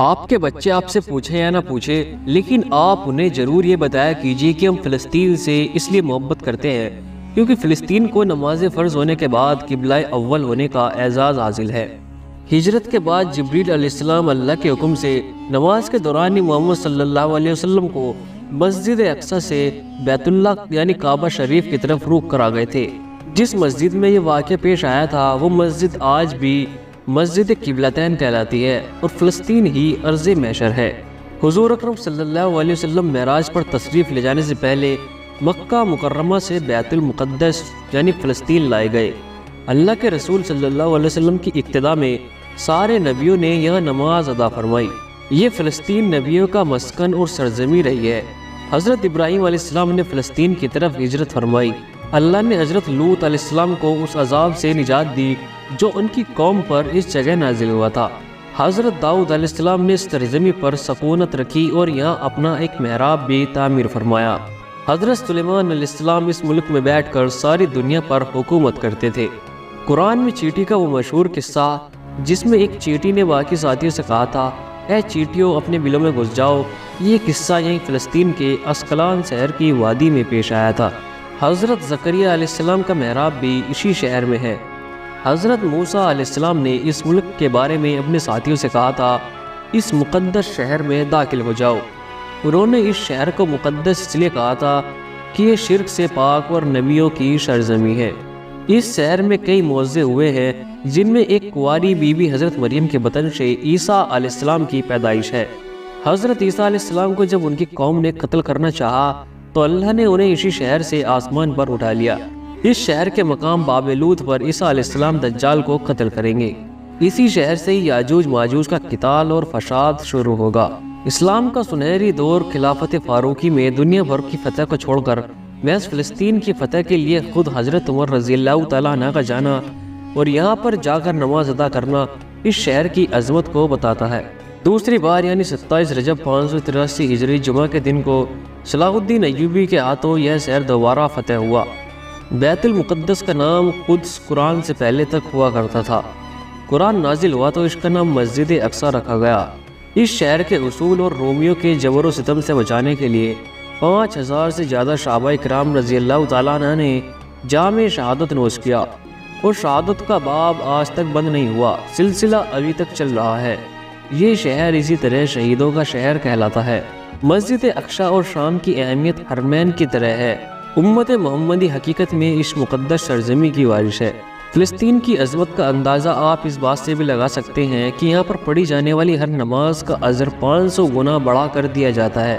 آپ کے بچے آپ سے پوچھیں یا نہ پوچھیں، لیکن آپ انہیں ضرور یہ بتایا کیجیے کہ ہم فلسطین سے اس لیے محبت کرتے ہیں کیونکہ فلسطین کو نماز فرض ہونے کے بعد قبلہ اول ہونے کا اعزاز حاصل ہے۔ ہجرت کے بعد جبریل علیہ السلام اللہ کے حکم سے نماز کے دوران ہی محمد صلی اللہ علیہ وسلم کو مسجد اقصی سے بیت اللہ یعنی کعبہ شریف کی طرف روک کر آ گئے تھے۔ جس مسجد میں یہ واقعہ پیش آیا تھا وہ مسجد آج بھی مسجد قبلتین کہلاتی ہے اور فلسطین ہی ارض محشر ہے۔ حضور اکرم صلی اللہ علیہ وسلم معراج پر تشریف لے جانے سے پہلے مکہ مکرمہ سے بیت المقدس یعنی فلسطین لائے گئے۔ اللہ کے رسول صلی اللہ علیہ وسلم کی اقتداء میں سارے نبیوں نے یہاں نماز ادا فرمائی۔ یہ فلسطین نبیوں کا مسکن اور سرزمین رہی ہے۔ حضرت ابراہیم علیہ السلام نے فلسطین کی طرف ہجرت فرمائی۔ اللہ نے حضرت لوط علیہ السلام کو اس عذاب سے نجات دی جو ان کی قوم پر اس جگہ نازل ہوا تھا۔ حضرت داؤد علیہ السلام نے اس سرزمین پر سکونت رکھی اور یہاں اپنا ایک محراب بھی تعمیر فرمایا۔ حضرت سلیمان علیہ السلام اس ملک میں بیٹھ کر ساری دنیا پر حکومت کرتے تھے۔ قرآن میں چیٹی کا وہ مشہور قصہ جس میں ایک چیٹی نے باقی ساتھیوں سے کہا تھا، اے چیٹیوں اپنے بلوں میں گھس جاؤ، یہ قصہ یہیں فلسطین کے اسقلان شہر کی وادی میں پیش آیا تھا۔ حضرت زکریہ علیہ السلام کا محراب بھی اسی شہر میں ہے۔ حضرت موسیٰ علیہ السلام نے اس ملک کے بارے میں اپنے ساتھیوں سے کہا تھا، اس مقدس شہر میں داخل ہو جاؤ۔ انہوں نے اس شہر کو مقدس اس لیے کہا تھا کہ یہ شرک سے پاک اور نبیوں کی سرزمین ہے۔ اس شہر میں کئی معجزے ہوئے ہیں جن میں ایک کنواری بی بی حضرت مریم کے بطن سے عیسیٰ علیہ السلام کی پیدائش ہے۔ حضرت عیسیٰ علیہ السلام کو جب ان کی قوم نے قتل کرنا چاہا تو اللہ نے انہیں اسی شہر سے آسمان پر اٹھا لیا۔ اس شہر کے مقام باب لوط پر عیسیٰ علیہ السلام دجال کو قتل کریں گے۔ اسی شہر سے ہی یاجوج ماجوج کا قتال اور فساد شروع ہوگا۔ اسلام کا سنہری دور خلافت فاروقی میں دنیا بھر کی فتح کو چھوڑ کر محض فلسطین کی فتح کے لیے خود حضرت عمر رضی اللہ تعالیٰ عنہ کا جانا اور یہاں پر جا کر نماز ادا کرنا اس شہر کی عظمت کو بتاتا ہے۔ دوسری بار یعنی 27 رجب 583 ہجری جمعہ کے دن کو صلاح الدین ایوبی کے ہاتھوں یہ شہر دوبارہ فتح ہوا۔ بیت المقدس کا نام قدس قرآن سے پہلے تک ہوا کرتا تھا۔ قرآن نازل ہوا تو اس کا نام مسجد اقصی رکھا گیا۔ اس شہر کے اصول اور رومیوں کے جبر و ستم سے بچانے کے لیے 5000 سے زیادہ صحابہ کرام رضی اللہ تعالیٰ عنہ نے جام شہادت نوش کیا اور شہادت کا باب آج تک بند نہیں ہوا، سلسلہ ابھی تک چل رہا ہے۔ یہ شہر اسی طرح شہیدوں کا شہر کہلاتا ہے۔ مسجد اقصی اور شام کی اہمیت حرمین کی طرح ہے۔ امت محمدی حقیقت میں اس مقدس سرزمین کی وارث ہے۔ فلسطین کی عظمت کا اندازہ آپ اس بات سے بھی لگا سکتے ہیں کہ یہاں پر پڑھی جانے والی ہر نماز کا اجر 500 گنا بڑھا کر دیا جاتا ہے۔